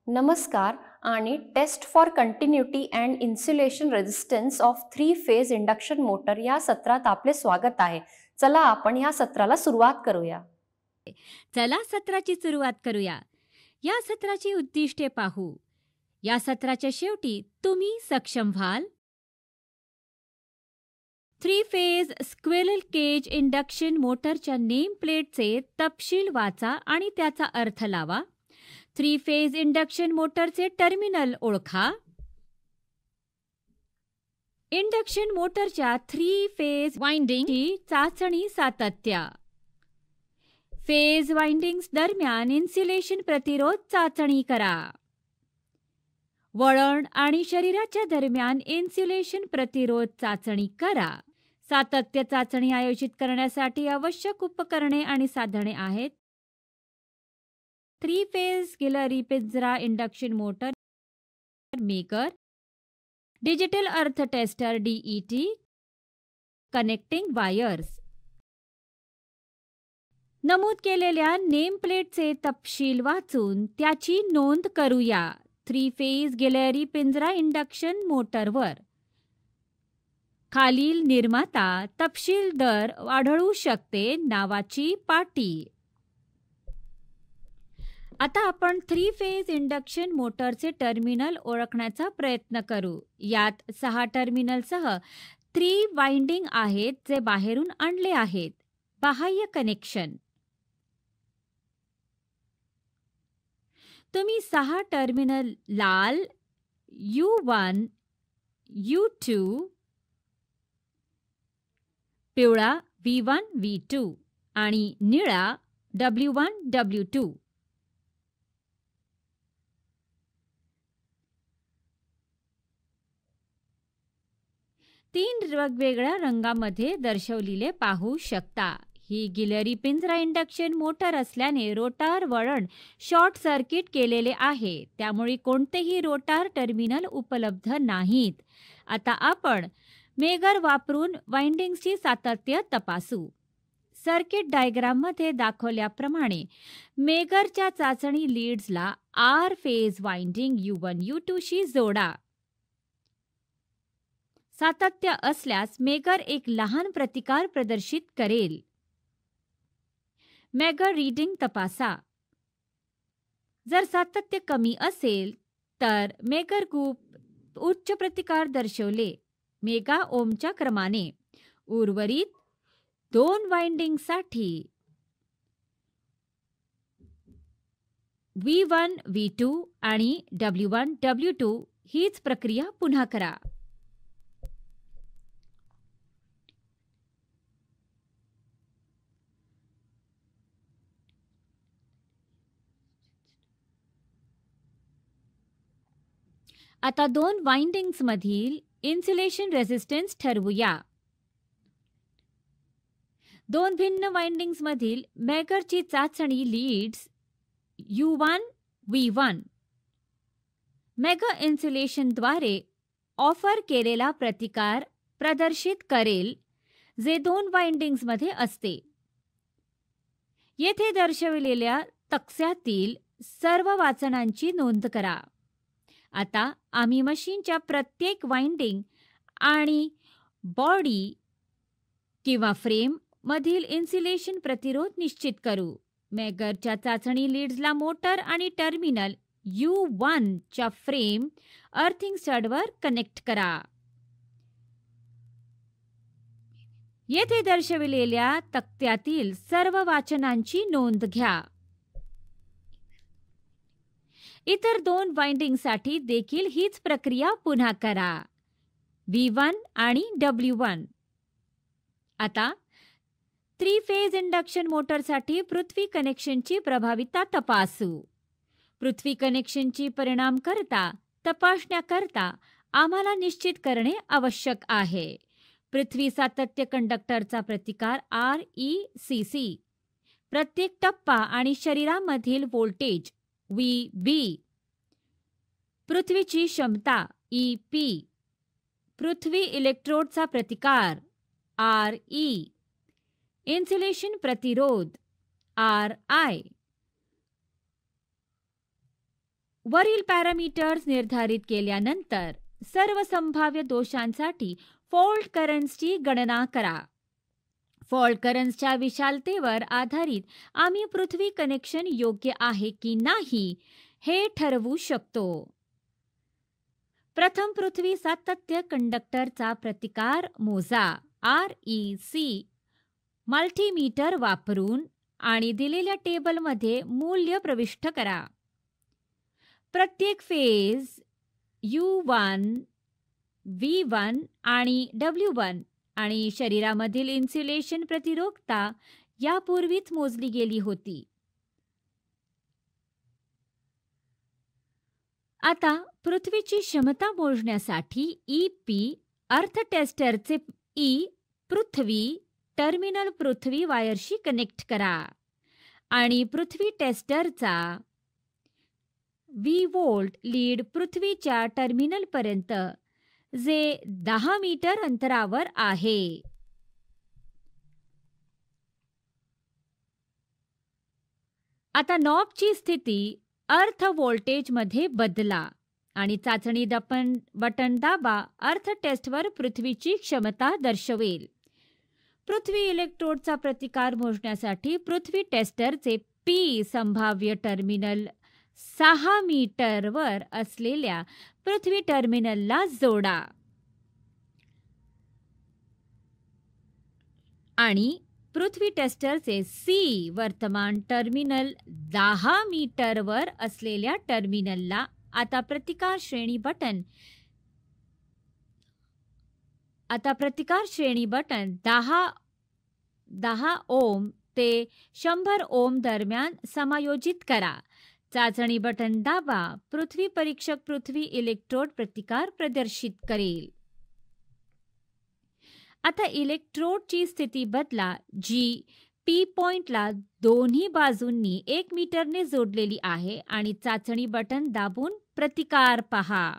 नमस्कार आणि test for continuity and insulation resistance of 3 phase induction motor या सत्रात आपले स्वागत आहे. चला आपण या सत्राला सुरुवात करूया. चला सत्राची सुरुवात करूया. या सत्राची उद्दिष्टे पाहू. या सत्राच्या शेवटी तुम्ही सक्षम व्हाल 3 फेज स्क्विरल केज इंडक्शन मोटरच्या नेम प्लेटचे तपशील वाचा आणि त्याचा अर्थ लावा. 3 फेज इंडक्शन मोटरचे टर्मिनल ओळखा. इंडक्शन मोटरच्या 3 फेज वाइंडिंगची चाचणी सातत्य. फेज वाइंडिंग्स दरम्यान इन्सुलेशन प्रतिरोध चाचणी करा. वळण आणि शरीराच्या दरम्यान इन्सुलेशन प्रतिरोध चाचणी करा. सातत्य चाचणी आयोजित करण्यासाठी आवश्यक उपकरणे आणि साधने आहेत. 3 फेज गिलहरी पिंजरा इंडक्शन मोटर मेकर, डिजिटल अर्थ टेस्टर DET, कनेक्टिंग वायर्स. नमूद केलेल्या नेम प्लेटचे तपशील वाचून त्याची नोंद करूया. 3 फेज गिलहरी पिंजरा इंडक्शन मोटरवर खालील निर्माता तपशील दर आढळू शकते नावाची पाटी. आता आपण 3 फेज इंडक्शन मोटरचे टर्मिनल ओळखण्याचा प्रयत्न करू. यात 6 टर्मिनलसह 3 वाइंडिंग आहेत जे बाहेरून आणले आहेत. बाह्य कनेक्शन. तुम्ही 6 टर्मिनल लाल U1, U2, पिवळा V1, V2 आणि निळा W1, W2 3 वेगवेगळ्या रंगामध्ये दर्शवलेले पाहू शकता. ही गिलहरी पिंजरा इंडक्शन मोटर असल्याने रोटार वळण शॉर्ट सर्किट केलेले आहे, त्यामुळे कोणतेही रोटार टर्मिनल उपलब्ध नाहीत. आता आपण मेगर वापरून वाइंडिंग्सची सातत्य तपासू. सर्किट डायग्राममध्ये दाखवल्याप्रमाणे मेगरच्या चाचणी लीड्सला R phase winding U1, U2 शी जोडा. सातत्य असल्यास मेगर एक लहान प्रतिकार प्रदर्शित करेल. मेगर रीडिंग तपासा. जर सातत्य कमी असेल तर मेगर ग्रुप उच्च प्रतिकार दर्शवले मेगा ओमच्या क्रमाने. उर्वरित 2 वाइंडिंगसाठी V1, V2 आणि W1, W2 हीच प्रक्रिया पुन्हा करा. आता 2 वाइंडिंग्स मधील इन्सुलेशन रेझिस्टन्स ठरवूया. 2 भिन्न वाइंडिंग्स मधील मेगरची चाचणी leads U1, V1 mega इन्सुलेशनद्वारे offer केलेला प्रतिकार प्रदर्शित करेल जे 2 वाइंडिंग्समध्ये असते. येथे दर्शविलेल्या तक्त्यातील सर्व वाचनांची नोंद करा. आता आम्ही मशीनच्या प्रत्येक वाइंडिंग आणि बॉडी किंवा फ्रेम मधील इन्सुलेशन प्रतिरोध निश्चित करू. मेगरच्या चाचणी लीड्सला मोटर आणि टर्मिनल U1 च्या फ्रेम अर्थिंग स्टडवर कनेक्ट करा. येथे दर्शविलेल्या तक्त्यातील सर्व वाचनांची नोंद घ्या. इतर 2 वाइंडिंगसाठी देखील हीच प्रक्रिया पुन्हा करा. V1 आणि W1. आता 3 फेज इंडक्शन मोटरसाठी पृथ्वी कनेक्शनची प्रभावीता तपासू. पृथ्वी कनेक्शनची परिणामकारता तपासण्याकरता आम्हाला निश्चित करणे आवश्यक आहे. पृथ्वी सातत्य कंडक्टरचा प्रतिकार RECC, प्रत्येक टप्पा आणि शरीरामधील व्होल्टेज VB, पृथ्वीची क्षमता EP, पृथ्वी इलेक्ट्रोडचा प्रतिकार RE, इन्सुलेशन प्रतिरोध RI, वरील पॅरामीटर्स निर्धारित केल्यानंतर सर्व संभाव्य दोषांसाठी फॉल्ट करंट्सची गणना करा. फॉल्ट करंट्सच्या विशालतेवर आधारित आम्ही पृथ्वी कनेक्शन योग्य आहे की नाही हे ठरवू शकतो. प्रथम पृथ्वी सातत्य कंडक्टरचा प्रतिकार मोजा. REC मल्टीमीटर वापरून आणि दिलेल्या टेबलमध्ये मूल्य प्रविष्ट करा. प्रत्येक फेज U1, V1 आणि W1 आणि शरीरामधील इन्सुलेशन प्रतिरोधकता यापूर्वीच मोजली गेली होती. आता पृथ्वीची क्षमता मोजण्यासाठी EP अर्थ टेस्टरचे पृथ्वी टर्मिनल पृथ्वी वायरशी कनेक्ट करा आणि पृथ्वी टेस्टरचा V-व्होल्ट लीड पृथ्वीच्या टर्मिनलपर्यंत जे 10 मीटर अंतरावर आहे. आता नॉबची स्थिती अर्थ व्होल्टेजमध्ये बदला आणि चाचणी बटन दाबा. अर्थ टेस्टवर पृथ्वीची क्षमता दर्शवेल. पृथ्वी इलेक्ट्रोडचा प्रतिकार मोजण्यासाठी पृथ्वी टेस्टरचे P संभाव्य टर्मिनल 6 मीटरवर असलेल्या पृथ्वी टर्मिनलला जोडा आणि पृथ्वी टेस्टरचे C वर्तमान टर्मिनल 10 मीटरवर असलेल्या टर्मिनलला. आता प्रतिकार श्रेणी बटन 10 ओम ते 100 ओम दरम्यान समायोजित करा. चाचणी बटन दाबा. पृथ्वी परीक्षक पृथ्वी इलेक्ट्रोड प्रतिकार प्रदर्शित करेल. आता इलेक्ट्रोडची स्थिती बदला जी P पॉइंटला दोन्ही बाजूंनी 1 मीटरने जोडलेली आहे आणि चाचणी बटन दाबून प्रतिकार पहा.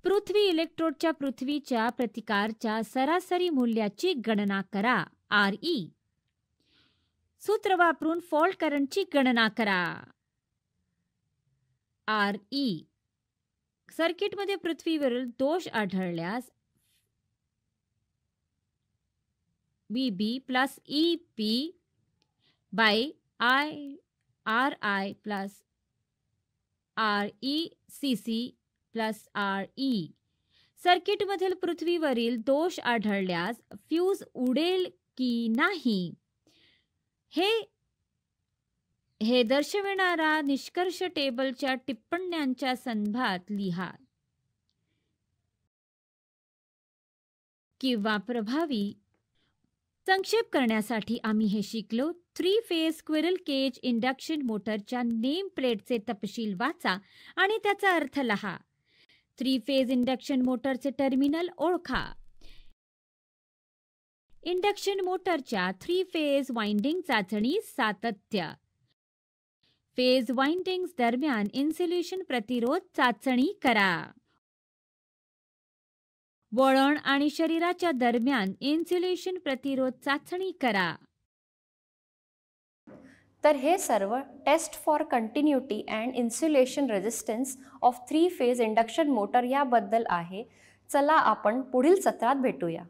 पृथ्वी इलेक्ट्रोडच्या पृथ्वीच्या प्रतिकारच्या सरासरी मूल्याची गणना करा. RE सूत्र वापरून फॉल्ट करंटची गणना करा. RE सर्किटमध्ये पृथ्वीवरील दोष आढळल्यास VB plus EP by RI plus RECC plus RE. सर्किटमधील पृथ्वीवरील दोष आढळल्यास फ्यूज उडेल की नाही हे दर्शविणारा निष्कर्ष टेबलच्या टिप्पण्यांच्या संदर्भात लिहा किंवा प्रभावी. संक्षेप करण्यासाठी आम्ही हे शिकलो. 3 फेज स्क्विरल केज इंडक्शन मोटरच्या नेम प्लेटचे तपशील वाचा आणि त्याचा अर्थ लिहा. 3 फेज इंडक्शन मोटरचे टर्मिनल ओळखा. इंडक्शन मोटरच्या 3 फेज वाइंडिंग चाचणी सातत्य. फेज वाइंडिंग्स दरम्यान इन्सुलेशन प्रतिरोध चाचणी करा. वळण आणि शरीराच्या दरम्यान इन्सुलेशन प्रतिरोध चाचणी करा. तर हे सर्व test for continuity and insulation resistance of 3 phase induction motor याबद्दल आहे. चला आपण पुढील सत्रात भेटूया.